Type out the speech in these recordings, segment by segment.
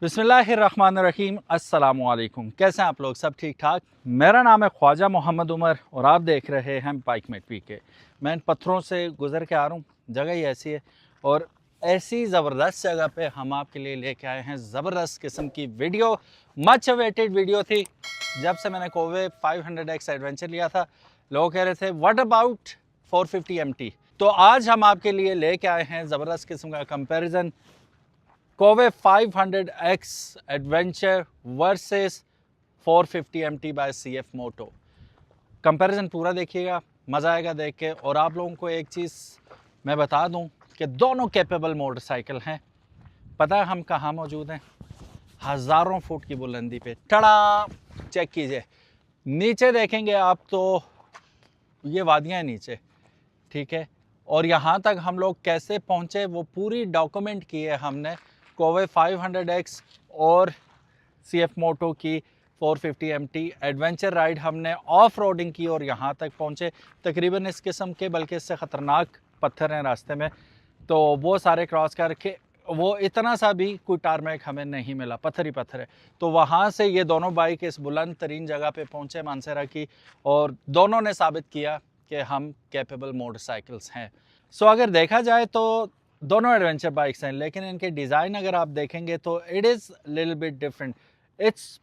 बिस्मिल्लाहिर्रहमानिर्रहीम अस्सलामुअलैकुम। कैसे हैं आप लोग? सब ठीक ठाक। मेरा नाम है ख्वाजा मोहम्मद उमर और आप देख रहे हैं बाइक मेट पीके। मैं इन पत्थरों से गुजर के आ रहा हूँ, जगह ही ऐसी है और ऐसी ज़बरदस्त जगह पे हम आपके लिए लेके आए हैं ज़बरदस्त किस्म की वीडियो। मच अवेटेड वीडियो थी। जब से मैंने कोवे 500X एडवेंचर लिया था, लोग कह रहे थे व्हाट अबाउट 450 MT। तो आज हम आपके लिए लेके आए हैं ज़बरदस्त किस्म का comparison, Kove 500X adventure versus 450 MT by CF moto. Comparison पूरा देखिएगा, मज़ा आएगा देख के। और आप लोगों को एक चीज़ मैं बता दूं कि दोनों कैपेबल मोटरसाइकिल हैं। पता है हम कहाँ मौजूद हैं? हज़ारों फुट की बुलंदी पे। टड़ा चेक कीजिए, नीचे देखेंगे आप तो ये वादियाँ हैं नीचे, ठीक है। और यहाँ तक हम लोग कैसे पहुँचे वो पूरी डॉक्यूमेंट की है हमने। कोवे 500X और CF मोटो की 450 MT एडवेंचर राइड हमने ऑफ रोडिंग की और यहाँ तक पहुँचे। तकरीबन इस किस्म के बल्कि इससे ख़तरनाक पत्थर हैं रास्ते में, तो वो सारे क्रॉस करके वो इतना सा भी कोई टारमैक हमें नहीं मिला, पत्थर ही पत्थर है। तो वहाँ से ये दोनों बाइक इस बुलंद तरीन जगह पे पहुँचे मानसरा की, और दोनों ने साबित किया कि हम कैपेबल मोटरसाइकिल्स हैं। सो अगर देखा जाए तो दोनों एडवेंचर बाइक्स हैं, लेकिन इनके डिज़ाइन अगर आप देखेंगे तो it is little bit different. It's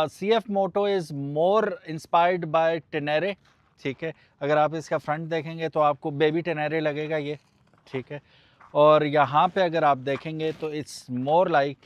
CF moto is more inspired by Tenere, ठीक है। अगर आप इसका फ्रंट देखेंगे तो आपको बेबी टेनेरे लगेगा ये, ठीक है। और यहाँ पे अगर आप देखेंगे तो it's more like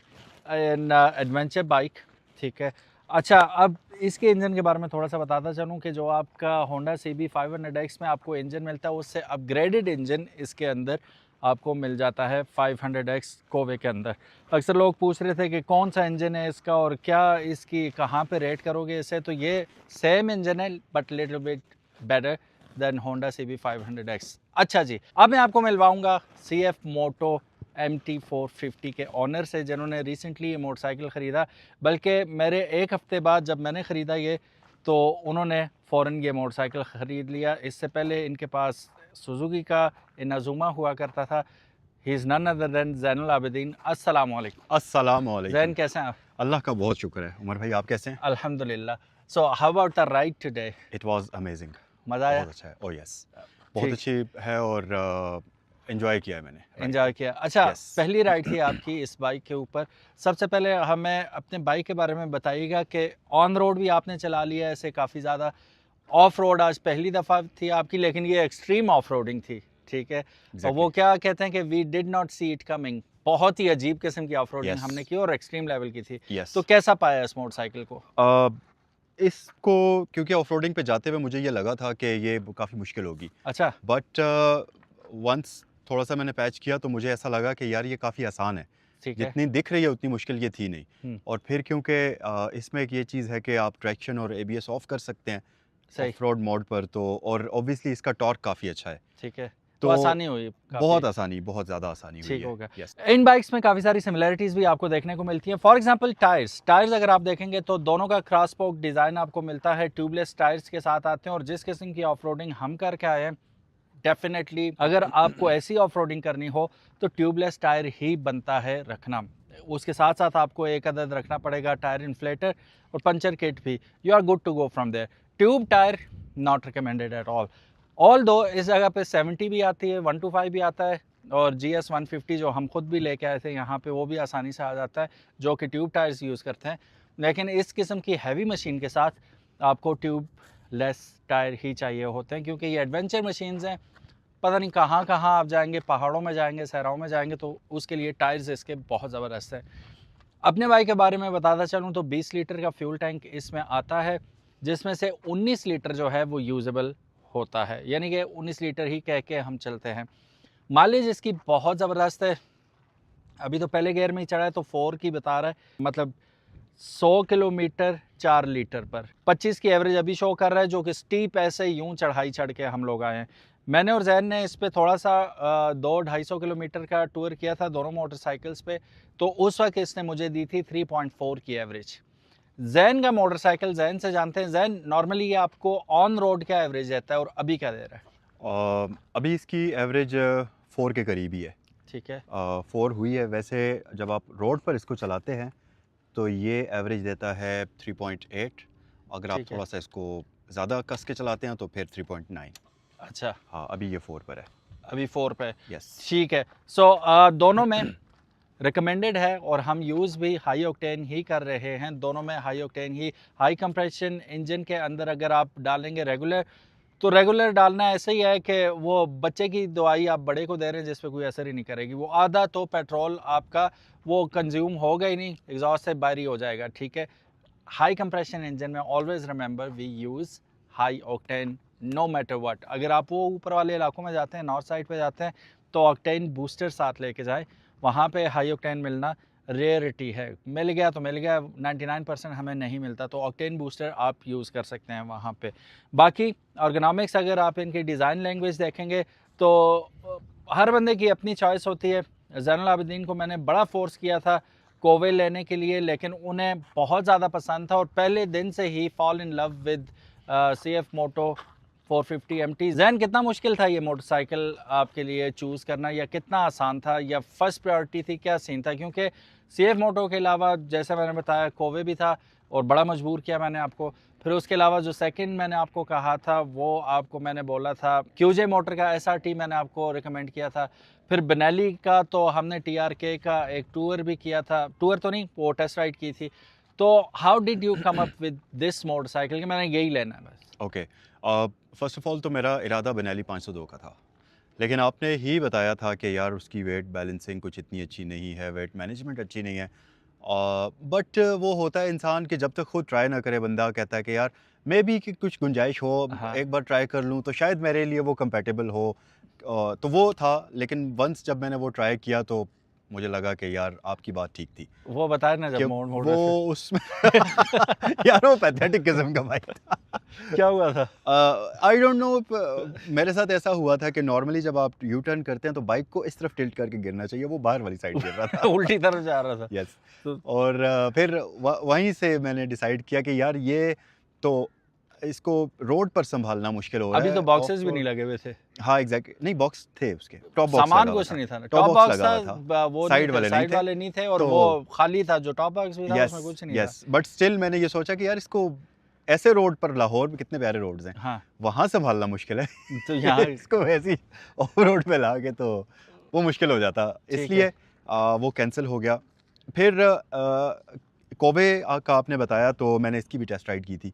an adventure bike, ठीक है। अच्छा, अब इसके इंजन के बारे में थोड़ा सा बताता चलूँ कि जो आपका होंडा CB 500X में आपको इंजन मिलता है, उससे अपग्रेडेड इंजन इसके अंदर आपको मिल जाता है 500X कोवे के अंदर। अक्सर लोग पूछ रहे थे कि कौन सा इंजन है इसका और क्या इसकी कहाँ पे रेट करोगे इसे। तो ये सेम इंजन है but little bit better than Honda CB 500X। अच्छा जी, अब मैं आपको मिलवाऊंगा CF मोटो MT450 के ऑनर से, जिन्होंने रिसेंटली ये मोटरसाइकिल ख़रीदा। बल्कि मेरे एक हफ़्ते बाद जब मैंने ख़रीदा ये, तो उन्होंने फ़ौरन ये मोटरसाइकिल ख़रीद लिया। इससे पहले इनके पास सुजुकी का इनाजुमा हुआ करता था। He is none other than Zainul Abidin. अस्सलाम वालेकुम। अस्सलाम वालेकुम। ज़ैन, कैसे हैं आप? अल्लाह का बहुत शुक्र है। उमर भाई, आप कैसे हैं? अल्हम्दुलिल्लाह। So how about the ride today? It was amazing. मज़ा आया? बहुत अच्छा है। ओह यस, बहुत अच्छी है और एंजॉय किया है मैंने। एंजॉय किया। अच्छा, यस। पहली राइड थी आपकी इस बाइक के ऊपर। सबसे पहले हमें अपने बाइक के बारे में बताइएगा कि ऑन रोड भी आपने चला लिया ऐसे काफ़ी ज़्यादा, ऑफ रोड आज पहली दफ़ा थी आपकी, लेकिन ये एक्सट्रीम ऑफ रोडिंग थी, ठीक है। और वो क्या कहते हैं कि we did not see it coming. बहुत ही अजीब किस्म की ऑफ रोडिंग हमने की और एक्सट्रीम लेवल की थी। तो कैसा पाया इस मोटरसाइकिल को? इसको क्योंकि ऑफ रोडिंग पे जाते हुए मुझे ये लगा था कि ये काफ़ी मुश्किल होगी। अच्छा। बट वंस थोड़ा सा मैंने पैच किया तो मुझे ऐसा लगा कि यार ये काफ़ी आसान है। ठीक है। जितनी दिख रही है उतनी मुश्किल ये थी नहीं। और फिर क्योंकि इसमें एक ये चीज़ है कि आप ट्रैक्शन और ABS ऑफ कर सकते हैं ऑफ रोड मोड पर, तो और ऑब्वियसली इसका टॉर्क काफ़ी अच्छा है। ठीक है, तो आसानी हुई बहुत आसानी, बहुत ज़्यादा आसानी हुई है। ठीक हो गया। इन बाइक्स में काफ़ी सारी सिमिलरिटीज़ भी आपको देखने को मिलती हैं। फॉर एग्जांपल टायर्स अगर आप देखेंगे तो दोनों का क्रॉस स्पोक डिज़ाइन आपको मिलता है, ट्यूबलेस टायर्स के साथ आते हैं। और जिस किस्म की ऑफ रोडिंग हम करके आए हैं, डेफिनेटली अगर आपको ऐसी ऑफ रोडिंग करनी हो तो ट्यूबलेस टायर ही बनता है रखना। उसके साथ साथ आपको एक अदद रखना पड़ेगा टायर इन्फ्लेटर और पंचर किट भी। You are good to go from there. Tube tyre not recommended at all दो इस जगह पे 70 भी आती है, 125 भी आता है, और GS 150 जो हम खुद भी लेके आए थे यहाँ पे वो भी आसानी से आ जाता है, जो कि ट्यूब टायर्स यूज़ करते हैं। लेकिन इस किस्म की हैवी मशीन के साथ आपको ट्यूब लेस टायर ही चाहिए होते हैं, क्योंकि ये एडवेंचर मशीन्स हैं। पता नहीं कहाँ कहाँ आप जाएंगे, पहाड़ों में जाएंगे, सहराओं में जाएंगे, तो उसके लिए टायर्स इसके बहुत ज़बरदस्त हैं। अपने बाइक के बारे में बताता चलूँ तो 20 लीटर का फ्यूल टैंक इसमें आता है, जिसमें से 19 लीटर जो है वो यूजेबल होता है, यानी कि 19 लीटर ही कह के हम चलते हैं। माइलेज इसकी बहुत ज़बरदस्त है। अभी तो पहले गियर में ही चढ़ा है तो 4 की बता रहा है, मतलब 100 किलोमीटर 4 लीटर पर 25 की एवरेज अभी शो कर रहा है, जो कि स्टीप ऐसे यूं चढ़ाई चढ़ के हम लोग आए हैं। मैंने और जैन ने इस पे थोड़ा सा 200-250 किलोमीटर का टूर किया था दोनों मोटरसाइकिल्स पे, तो उस वक्त इसने मुझे दी थी 3.4 की एवरेज। जैन का मोटरसाइकिल जैन से जानते हैं। जैन, नॉर्मली ये आपको ऑन रोड क्या एवरेज रहता है और अभी क्या दे रहा है? अभी इसकी एवरेज 4 के करीब ही है। ठीक है 4 हुई है। वैसे जब आप रोड पर इसको चलाते हैं तो ये एवरेज देता है 3.8, अगर आप ठीक है। थोड़ा सा इसको ज़्यादा कस के चलाते हैं तो फिर 3.9। अच्छा हाँ, अभी ये 4 पर है। अभी 4 पे यस। ठीक है। सो दोनों में रिकमेंडेड है और हम यूज़ भी हाई ऑक्टेन ही कर रहे हैं, दोनों में हाई ऑक्टेन ही। हाई कंप्रेशन इंजन के अंदर अगर आप डालेंगे रेगुलर, तो रेगुलर डालना ऐसे ही है कि वो बच्चे की दवाई आप बड़े को दे रहे हैं जिस पे कोई असर ही नहीं करेगी। वो आधा तो पेट्रोल आपका वो कंज्यूम होगा ही नहीं, एग्जॉस्ट से बाहर ही हो जाएगा। ठीक है, हाई कंप्रेशन इंजन में always remember we use high octane no matter what. अगर आप वो ऊपर वाले इलाकों में जाते हैं, नॉर्थ साइड पे जाते हैं, तो ऑक्टेन बूस्टर साथ लेके जाए। वहाँ पे हाई ऑक्टेन मिलना रेयरिटी है, मिल गया तो मिल गया, 99% हमें नहीं मिलता, तो ऑक्टेन बूस्टर आप यूज़ कर सकते हैं वहाँ पे। बाकी अर्गोनॉमिक्स अगर आप इनकी डिज़ाइन लैंग्वेज देखेंगे तो हर बंदे की अपनी चॉइस होती है। ज़ैनुल आबिदीन को मैंने बड़ा फोर्स किया था कोवे लेने के लिए, लेकिन उन्हें बहुत ज़्यादा पसंद था और पहले दिन से ही fall in love with CF moto 450 MT। Jain कितना मुश्किल था ये मोटरसाइकिल आपके लिए चूज़ करना, या कितना आसान था, या फर्स्ट प्रायोरिटी थी, क्या सीन था? क्योंकि CF मोटो के अलावा जैसे मैंने बताया कोवे भी था और बड़ा मजबूर किया मैंने आपको। फिर उसके अलावा जो सेकंड मैंने आपको कहा था वो आपको मैंने बोला था QJ मोटर का SRT मैंने आपको रिकमेंड किया था। फिर बेनेली का तो हमने TRK का एक टूर भी किया था, टूर तो नहीं, वो टेस्ट राइड की थी। तो how did you come up with this motorcycle कि मैंने यही लेना है बस? ओके, फर्स्ट ऑफ ऑल तो मेरा इरादा बेनेली 502 का था, लेकिन आपने ही बताया था कि यार उसकी वेट बैलेंसिंग कुछ इतनी अच्छी नहीं है, वेट मैनेजमेंट अच्छी नहीं है। बट वो होता है इंसान कि जब तक खुद ट्राई ना करे बंदा कहता है कि यार मे बी कि कुछ गुंजाइश हो, हाँ। एक बार ट्राई कर लूँ तो शायद मेरे लिए वो कंपेटेबल हो। तो वो था, लेकिन वंस जब मैंने वो ट्राई किया तो मुझे लगा कि यार आपकी बात ठीक थी वो बताया ना कि जब मोड़ मोड़ वो रहे उसमें यार वो पैथेटिक किस्म का बाइक था। थे क्या हुआ था? आई डोंट नो, मेरे साथ ऐसा हुआ था कि नॉर्मली जब आप यू टर्न करते हैं तो बाइक को इस तरफ टिल्ट करके गिरना चाहिए, वो बाहर वाली साइड गिर रहा था। उल्टी तरफ जा रहा था। यस। तो और फिर वहीं से मैंने डिसाइड किया कि यार ये तो इसको रोड पर संभालना मुश्किल हो रहा अभी है। तो बॉक्सेस भी ऑफ-रोड, नहीं लगे हुए थे, हाँ एग्जैक्टली, नहीं बॉक्स थे उसके, टॉप बॉक्स सामान लगा हुआ कुछ था। नहीं था ना, टॉप टॉप बॉक्स बॉक्स लगा हुआ था, था, वो नहीं साइड थे, वाले नहीं साइड थे। वाले नहीं थे, और तो वो खाली था, जो टॉप बॉक्स भी था यस उसमें कुछ नहीं था। यस, बट स्टिल मैंने ये सोचा कि यार इसको ऐसे रोड पर, लाहौर में कितने प्यारे रोड्स हैं, हाँ, वहाँ संभालना मुश्किल है। तो यहाँ इसको ऐसी ऑफ रोड पे ला के तो वो मुश्किल हो जाता, ठीक इसलिए है। वो कैंसिल हो गया। फिर कोबे का आपने बताया तो मैंने इसकी भी टेस्ट राइड की थी,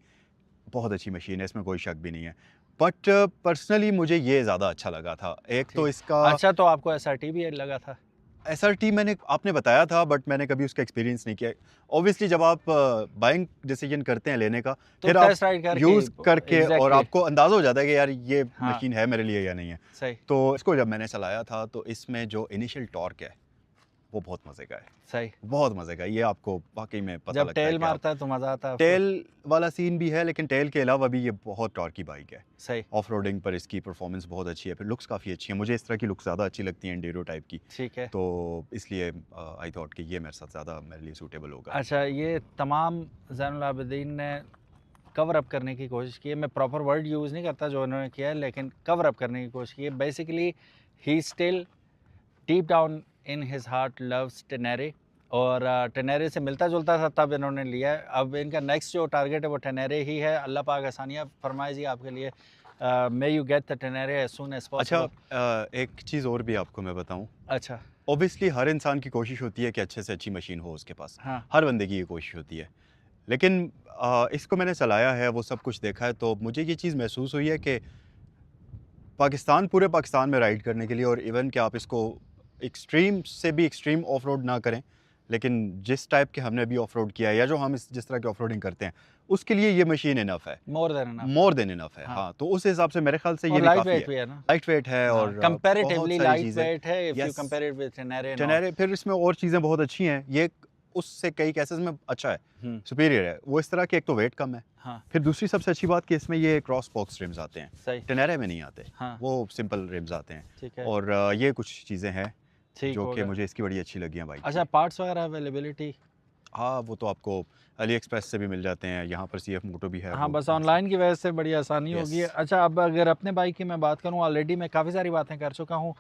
बहुत अच्छी मशीन है, इसमें कोई शक भी नहीं है। बट पर्सनली मुझे ये ज़्यादा अच्छा लगा था। एक तो ठीक। इसका अच्छा, तो आपको SRT भी लगा था? SRT मैंने आपने बताया था, बट मैंने कभी उसका एक्सपीरियंस नहीं किया। ऑब्वियसली जब आप बाइंग डिसीजन करते हैं लेने का, तो फिर आप टेस्ट राइड करके यूज़ करके और एग्जैक्टली। आपको अंदाज़ा हो जाता है कि यार ये हाँ, मशीन है मेरे लिए या नहीं है। सही तो इसको जब मैंने चलाया था तो इसमें जो इनिशियल टॉर्क है वो बहुत मज़े का है, सही। बहुत मज़े का है। ये आपको वाकई में पता जब लगता है टेल कि आप मारता है तो मजा आता है आपको। टेल वाला सीन भी है, लेकिन टेल के अलावा भी ये बहुत टॉर्की बाइक है। सही। ऑफ रोडिंग पर इसकी परफॉर्मेंस बहुत अच्छी है, फिर लुक्स काफ़ी अच्छी है, मुझे इस तरह की लुक्स ज़्यादा अच्छी लगती हैं एंडीरो टाइप की, ठीक है। तो इसलिए आई थॉट कि ये मेरे साथ ज़्यादा मेरे लिए सूटेबल होगा। अच्छा, ये तमाम ज़ैनुल आबिदीन ने कवर अप करने की कोशिश की है, मैं प्रॉपर वर्ड यूज़ नहीं करता जो उन्होंने किया है, लेकिन कवर अप करने की कोशिश की है। Basically he still deep down in his heart loves Tenere, और टेनेरे से मिलता जुलता था तब इन्होंने लिया है। अब इनका नेक्स्ट जो टारगेट है वो टेनेरे ही है। अल्लाह पाक आसानियाँ फरमाए जी आपके लिए। May you get the Tenere as soon as अच्छा, पॉसिबल। एक चीज़ और भी आपको मैं बताऊँ, अच्छा। ऑब्वियसली हर इंसान की कोशिश होती है कि अच्छे से अच्छी मशीन हो उसके पास, हाँ। हर बंदे की ये कोशिश होती है, लेकिन इसको मैंने चलाया है, वो सब कुछ देखा है, तो मुझे ये चीज़ महसूस हुई है कि पाकिस्तान, पूरे पाकिस्तान में राइड करने के लिए, और इवन कि आप इसको एक्सट्रीम से भी एक्सट्रीम ऑफ रोड ना करें, लेकिन जिस टाइप के हमने अभी ऑफ रोड किया है या जो हम जिस तरह की ऑफ रोडिंग करते हैं उसके लिए ये मशीन इनफ है, more than enough. More than enough है। हाँ। हाँ, तो उस हिसाब से मेरे ख्याल से ये और भी लाइट काफ़ी वेट है, भी है ना। लाइट वेट है और कंपैरेटिवली बहुत सारी लाइट चीज़ें। वेट है if you Yes. Compare it with Tenere. Tenere, फिर इसमें और चीज़ें बहुत अच्छी हैं, ये उससे कई केसेस में अच्छा है, हम्म। सुपीरियर है। वो इस तरह की, एक तो वेट कम है, हाँ, फिर दूसरी सबसे अच्छी बात कि इसमें ये क्रॉस बॉक्स रिम्स आते हैं, सही। टेनेरे में नहीं आते, हाँ, वो सिंपल रिम्स आते हैं। ठीक है। और ये कुछ चीज़ें हैं ठीक जो हो कि गया। मुझे इसकी बड़ी अच्छी लगी हैं बाइक अच्छा, की। पार्ट्स वगैरह अवेलेबिलिटी? हाँ, वो तो आपको अली एक्सप्रेस से भी मिल जाते हैं, यहाँ पर CF मोटो भी है। हाँ, वो बस यहाँ से- ऑनलाइन की वजह से बड़ी आसानी Yes. होगी। अच्छा, अब अगर अपने बाइक की मैं बात करूँ, ऑलरेडी मैं काफ़ी सारी बातें कर चुका हूँ।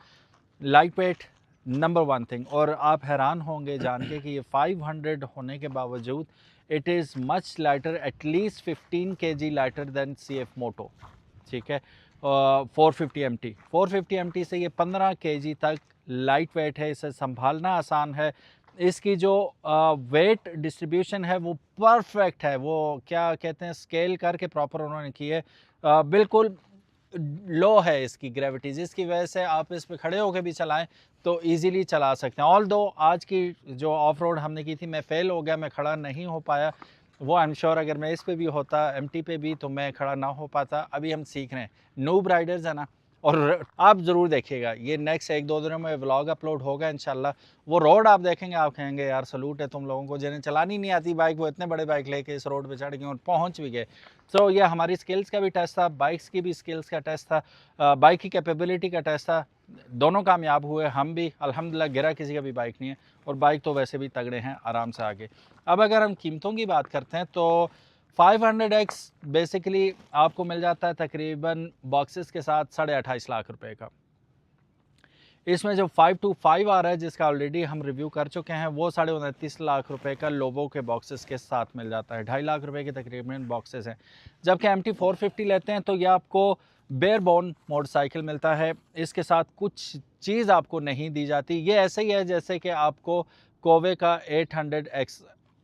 Light weight, number one thing. और आप हैरान होंगे जान के कि ये 500 होने के बावजूद it is much lighter, at least 15 kg lighter than CF मोटो, ठीक है। 450 MT, 450 MT से ये 15 kg तक लाइट वेट है, इसे संभालना आसान है। इसकी जो वेट डिस्ट्रीब्यूशन है वो परफेक्ट है, वो क्या कहते हैं स्केल करके प्रॉपर उन्होंने की है। बिल्कुल लो है इसकी ग्रेविटी, जिसकी वजह से आप इस पे खड़े होकर भी चलाएं तो इजीली चला सकते हैं। ऑल दो आज की जो ऑफ रोड हमने की थी मैं फेल हो गया, मैं खड़ा नहीं हो पाया। वो आई एम श्योर अगर मैं इस पे भी होता MT पे भी तो मैं खड़ा ना हो पाता। अभी हम सीख रहे हैं, नूब राइडर्स है ना। और आप ज़रूर देखिएगा, ये नेक्स्ट 1-2 दिनों में व्लॉग अपलोड होगा इंशाल्लाह। वो रोड आप देखेंगे, आप कहेंगे यार सलूट है तुम लोगों को, जिन्हें चलानी नहीं आती बाइक, वो इतने बड़े बाइक लेके इस रोड पे चढ़ गए और पहुंच भी गए। सो ये हमारी स्किल्स का भी टेस्ट था, बाइक्स की भी स्किल्स का टेस्ट था, बाइक की कैपेबिलिटी का टेस्ट था। दोनों कामयाब हुए, हम भी अल्हम्दुलिल्लाह, गिरा किसी का भी बाइक नहीं है। और बाइक तो वैसे भी तगड़े हैं, आराम से आगे। अब अगर हम कीमतों की बात करते हैं तो 500X बेसिकली आपको मिल जाता है तकरीबन बॉक्सेस के साथ 28.5 लाख रुपए का। इसमें जो 525 आ रहा है, जिसका ऑलरेडी हम रिव्यू कर चुके हैं, वो 29.5 लाख रुपए का लोबो के बॉक्सेस के साथ मिल जाता है। 2.5 लाख रुपए के तकरीबन बॉक्सेस हैं। जबकि MT 450 लेते हैं तो ये आपको बेयर बोन मोटरसाइकिल मिलता है, इसके साथ कुछ चीज़ आपको नहीं दी जाती। ये ऐसे ही है जैसे कि आपको कोवे का 800X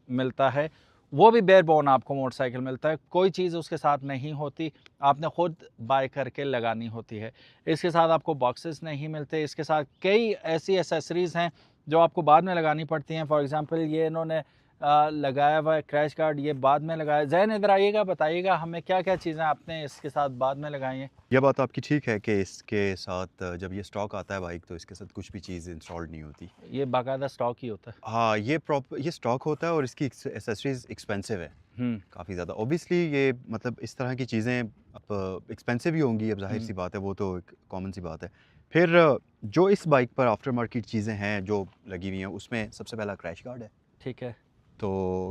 मिलता है, वो भी बेयर बोन आपको मोटरसाइकिल मिलता है, कोई चीज़ उसके साथ नहीं होती, आपने ख़ुद बाय करके लगानी होती है। इसके साथ आपको बॉक्सेस नहीं मिलते, इसके साथ कई ऐसी एसेसरीज़ हैं जो आपको बाद में लगानी पड़ती हैं। फॉर एग्ज़ाम्पल ये इन्होंने लगाया हुआ है क्रैश गार्ड, ये बाद में लगाया। जैन इधर आइएगा, बताइएगा हमें क्या क्या चीज़ें आपने इसके साथ बाद में लगाई हैं। यह बात आपकी ठीक है कि इसके साथ जब ये स्टॉक आता है बाइक तो इसके साथ कुछ भी चीज़ इंस्टॉल्ड नहीं होती। ये बाकायदा स्टॉक ही होता है। हाँ, ये स्टॉक होता है और इसकी एसेसरीज़ एक्सपेंसिव है काफ़ी ज़्यादा। ऑब्वियसली ये मतलब इस तरह की चीज़ें अब एक्सपेंसिव ही होंगी, अब ज़ाहिर सी बात है, वो तो एक कॉमन सी बात है। फिर जो इस बाइक पर आफ्टर मार्केट चीज़ें हैं जो लगी हुई हैं, उसमें सबसे पहला क्रैश गार्ड है। ठीक है। तो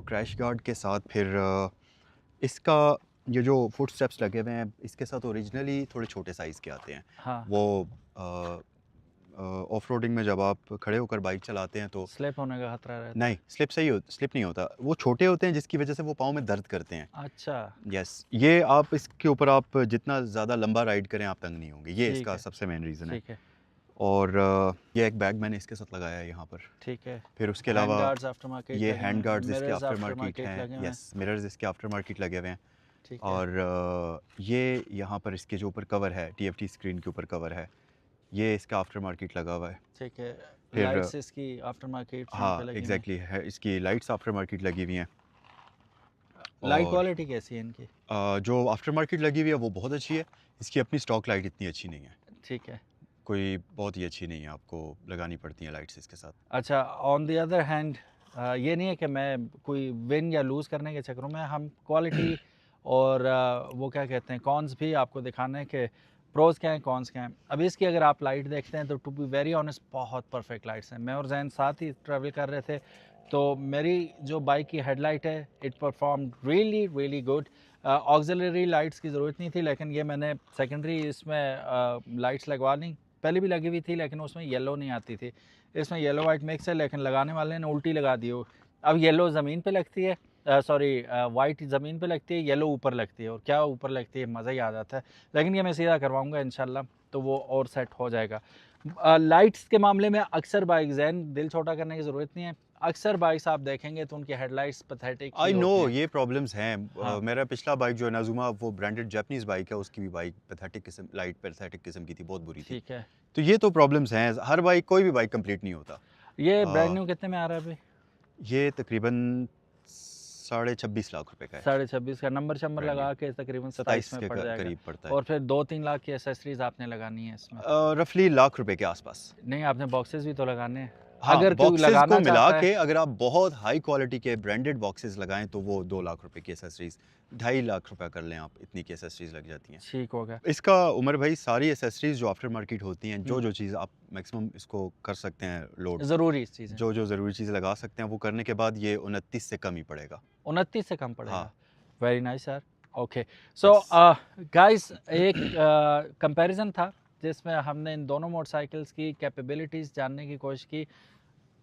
क्रैश गार्ड के साथ फिर इसका ये जो फुट स्टेप्स लगे हुए हैं, इसके साथ ओरिजिनली थोड़े छोटे साइज़ के आते हैं। हाँ, वो ऑफ रोडिंग में जब आप खड़े होकर बाइक चलाते हैं तो स्लिप होने का खतरा रहता है। नहीं, स्लिप नहीं होता। वो छोटे होते हैं जिसकी वजह से वो पाँव में दर्द करते हैं। अच्छा, यस, ये आप इसके ऊपर आप जितना ज़्यादा लंबा राइड करें आप तंग नहीं होंगे, ये ठीक इसका है, सबसे मेन रीज़न है। ठीक है, और ये एक बैग मैंने इसके साथ लगाया है यहाँ पर। ठीक है। फिर उसके हैंड अलावा गार्ड्स आफ्टर मार्केट ये लगे हैंड हुए हैं, गार्ड्स इसके मिरर्स आफ्टर मार्केट मार्केट लगे हैं। हुए हैं। यस, मिरर्स इसके आफ्टर मार्केट लगे हुए हैं। ठीक है, और ये यहाँ पर इसके जो ऊपर कवर है, TFT स्क्रीन के ऊपर कवर है, ये इसका आफ्टर मार्केट लगा हुआ है। ठीक है। फिर लाइट्स इसकी आफ्टर मार्केट फ्रंट पे हाँ, लगी हुई हैं। एग्जैक्टली है, इसकी लाइट्स आफ्टर मार्केट लगी हुई हैं। लाइट और क्वालिटी कैसी है इनकी? जो आफ्टर मार्केट लगी हुई है वो बहुत अच्छी है। इसकी अपनी स्टॉक लाइट इतनी अच्छी नहीं है, ठीक है। कोई बहुत ही अच्छी नहीं है, आपको लगानी पड़ती हैं लाइट्स इसके साथ। अच्छा, ऑन द अदर हैंड ये नहीं है कि मैं कोई विन या लूज़ करने के चक्करों में, हम क्वालिटी और वो क्या कहते हैं कॉन्स भी आपको दिखाना है कि प्रोज़ क्या हैं, कॉन्स क्या हैं। अभी इसकी अगर आप लाइट देखते हैं तो टू बी वेरी ऑनेस्ट बहुत परफेक्ट लाइट्स हैं। मैं और जैन साथ ही ट्रैवल कर रहे थे, तो मेरी जो बाइक की हेडलाइट है it perform really really good. Auxiliary lights की ज़रूरत नहीं थी, लेकिन ये मैंने सेकेंडरी इसमें लाइट्स लगवा ली। पहले भी लगी हुई थी लेकिन उसमें येलो नहीं आती थी, इसमें येलो वाइट मिक्स है, लेकिन लगाने वाले ने उल्टी लगा दी हो। अब येलो ज़मीन पे लगती है, सॉरी वाइट ज़मीन पे लगती है, येलो ऊपर लगती है, और क्या ऊपर लगती है, मज़ा ही आ जाता है। लेकिन ये मैं सीधा करवाऊँगा इंशाल्लाह, तो वो और सेट हो जाएगा। लाइट्स के मामले में अक्सर बाइक जैन दिल छोटा करने की ज़रूरत नहीं है, अक्सर बाइक्स आप देखेंगे तो उनकी हेडलाइट्स पैथेटिक आई नो होती हैं। ये प्रॉब्लम्स हैं। हाँ। मेरा पिछला बाइक जो है नाजुमा, वो ब्रांडेड जापानीज़ बाइक है, उसकी भी बाइक लाइट पैथेटिक किस्म की थी, बहुत बुरी थी। ठीक है। तो ये तो प्रॉब्लम्स हैं, हर बाइक, कोई भी बाइक कंप्लीट नहीं होता। ये ब्रांड आ, न्यू कितने में आ रहा है अभी? ये तकरीबन 26.5 लाख रुपए का है। 26.5 का नंबर शंबर Brand लगा के तकरीबन 27 27 में के पड़ जाएगा। करीब पड़ता है। और फिर 2-3 लाख की एसेसरीज आपने लगानी है इसमें। रफली लाख रुपए के आसपास। नहीं, आपने बॉक्सेस भी तो लगाने हैं। हाँ, अगर कोई बॉक्सेस लगाना को मिला चाहता के है, अगर आप बहुत हाई क्वालिटी के ब्रांडेड बॉक्सेस लगाएं तो वो 2 लाख रुपए की एसेसरीज, 2.5 लाख रुपए कर लें आप, इतनी की एसेसरीज लग जाती हैं। ठीक होगा। इसका उमर भाई, सारी एसेसरीज जो आफ्टर मार्केट होती हैं, हम्म। जो चीज़ आप मैक्सिमम इसको कर सकते हैं लोड, ज़रूरी चीज़ है। जो ज़रूरी चीज़ लगा सकते हैं वो करने के बाद ये 29 से कम ही पड़ेगा। 29 से कम पड़ेगा। हाँ। वेरी नाइस यार। ओके, सो गाइस एक कंपैरिजन था जिसमें हमने इन दोनों मोटरसाइकिल्स की कैपेबिलिटीज़ जानने की कोशिश की।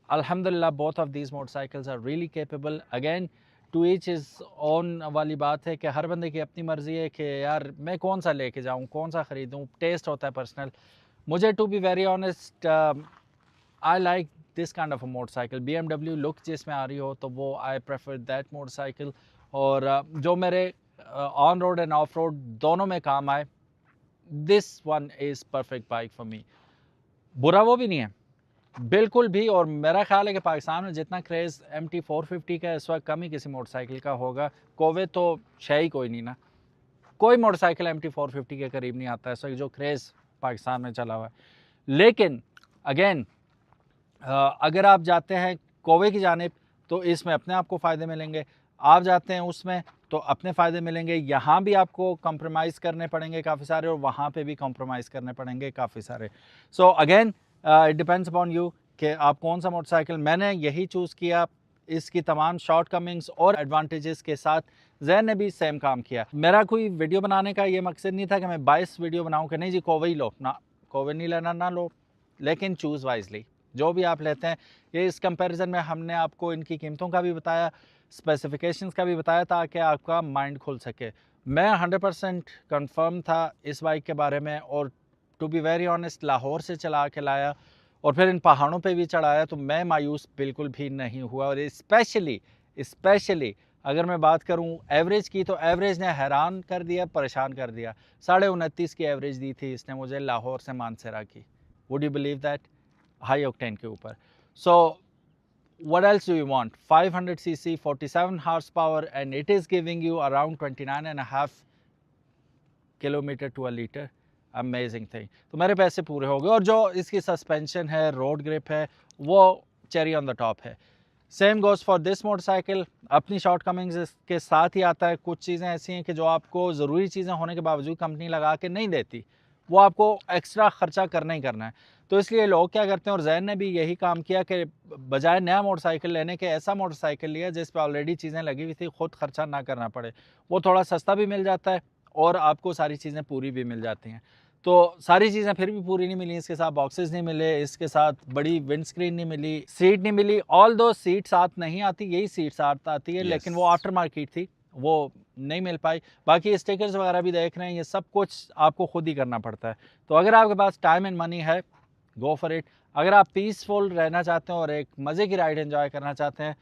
अल्हम्दुलिल्लाह both of these motorcycles are really capable. Again to each is on वाली बात है कि हर बंदे की अपनी मर्ज़ी है कि यार मैं कौन सा लेके जाऊँ, कौन सा ख़रीदूँ, टेस्ट होता है पर्सनल। मुझे to be very honest I like this kind of a motorcycle. BMW look जिसमें आ रही हो तो वो आई प्रेफर दैट मोटरसाइकिल, और जो मेरे on road end of road दोनों में काम आए, this one is perfect bike for me. बुरा वो भी नहीं है बिल्कुल भी, और मेरा ख्याल है कि पाकिस्तान में जितना क्रेज़ MT450 का इस वक्त कम ही किसी मोटरसाइकिल का होगा। कोवे तो शय ही कोई नहीं ना, कोई मोटरसाइकिल MT450 के करीब नहीं आता है इस वक्त जो क्रेज़ पाकिस्तान में चला हुआ है। लेकिन अगेन अगर आप जाते हैं कोवे की जानिब तो इसमें अपने आप को फ़ायदे मिलेंगे, आप जाते हैं उसमें तो अपने फ़ायदे मिलेंगे। यहाँ भी आपको कॉम्प्रोमाइज़ करने पड़ेंगे काफ़ी सारे, और वहाँ पे भी कॉम्प्रोमाइज़ करने पड़ेंगे काफ़ी सारे। So again it depends upon you कि आप कौन सा मोटरसाइकिल। मैंने यही चूज़ किया, इसकी तमाम शॉर्ट कमिंग्स और एडवांटेजेस के साथ। जैन ने भी सेम काम किया। मेरा कोई वीडियो बनाने का ये मकसद नहीं था कि मैं 22 वीडियो बनाऊँ कि नहीं जी कोवे ही लो, ना कोवे नहीं लेना ना लो, लेकिन चूज़ वाइजली। जो भी आप लेते हैं, ये इस कंपैरिजन में हमने आपको इनकी कीमतों का भी बताया, स्पेसिफिकेशंस का भी बताया ताकि आपका माइंड खुल सके। मैं 100% कंफर्म था इस बाइक के बारे में, और to be very honest Lahore से चला के लाया और फिर इन पहाड़ों पे भी चढ़ाया तो मैं मायूस बिल्कुल भी नहीं हुआ। और स्पेशली अगर मैं बात करूं एवरेज की, तो एवरेज ने हैरान कर दिया, परेशान कर दिया। 29.5 की एवरेज दी थी इसने मुझे लाहौर से मानसरा की। Would you believe that, high octane के ऊपर। सो what else do you want? 500 cc, 47 horsepower, and it is giving you around 29.5 kilometre to a litre. Amazing thing. तो मेरे पैसे पूरे हो गए, और जो इसकी सस्पेंशन है, रोड ग्रिप है, वो चेरी ऑन द टॉप है। Same goes for this motorcycle. अपनी शॉर्ट कमिंग्स इसके साथ ही आता है। कुछ चीज़ें ऐसी हैं कि जो आपको ज़रूरी चीज़ें होने के बावजूद कंपनी लगा के नहीं देती, वो आपको एक्स्ट्रा ख़र्चा करना ही करना है। तो इसलिए लोग क्या करते हैं, और जैन ने भी यही काम किया कि बजाय नया मोटरसाइकिल लेने के ऐसा मोटरसाइकिल लिया जिस पे ऑलरेडी चीज़ें लगी हुई थी, खुद खर्चा ना करना पड़े। वो थोड़ा सस्ता भी मिल जाता है और आपको सारी चीज़ें पूरी भी मिल जाती हैं। तो सारी चीज़ें फिर भी पूरी नहीं मिली, इसके साथ बॉक्सेस नहीं मिले, इसके साथ बड़ी विंड स्क्रीन नहीं मिली, सीट नहीं मिली। ऑल दो सीट साथ नहीं आती, यही सीट साथ आती है, लेकिन वो आफ्टर मार्केट थी, वो नहीं मिल पाई। बाकी स्टिकर्स वगैरह भी देख रहे हैं, ये सब कुछ आपको खुद ही करना पड़ता है। तो अगर आपके पास टाइम एंड मनी है, गो फॉर इट। अगर आप पीसफुल रहना चाहते हैं और एक मज़े की राइड एंजॉय करना चाहते हैं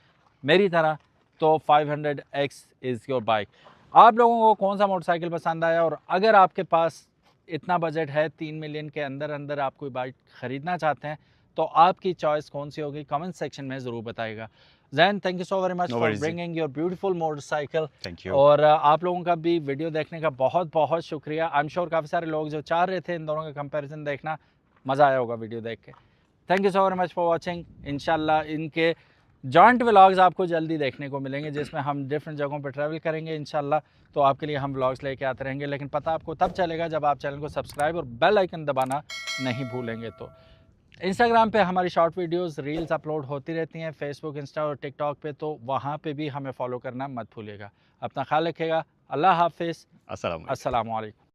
मेरी तरह, तो 500X इज़ योर बाइक। आप लोगों को कौन सा मोटरसाइकिल पसंद आया, और अगर आपके पास इतना बजट है 3 मिलियन के अंदर आप कोई बाइक ख़रीदना चाहते हैं, तो आपकी चॉइस कौन सी होगी, कमेंट सेक्शन में ज़रूर बताइएगा। Jain, thank you so very much for bringing your beautiful motorcycle. Thank you. और आप लोगों का भी वीडियो देखने का बहुत बहुत शुक्रिया। आई एम श्योर काफ़ी सारे लोग जो चाह रहे थे इन दोनों का कंपैरिजन देखना, मज़ा आया होगा वीडियो देख के। Thank you so very much for watching. इंशाल्लाह इनके जॉइंट व्लॉग्स आपको जल्दी देखने को मिलेंगे, जिसमें हम डिफरेंट जगहों पर ट्रैवल करेंगे इंशाल्लाह। तो आपके लिए हम व्लॉग्स लेके आते रहेंगे, लेकिन पता आपको तब चलेगा जब आप चैनल को सब्सक्राइब और बेल आइकन दबाना नहीं भूलेंगे। तो इंस्टाग्राम पे हमारी शॉर्ट वीडियोस, रील्स अपलोड होती रहती हैं, फेसबुक, इंस्टा और टिकटॉक पे, तो वहाँ पे भी हमें फॉलो करना मत भूलिएगा। अपना ख्याल रखिएगा। अल्लाह हाफिज़। अस्सलाम वालेकुम। अस्सलाम वालेकुम।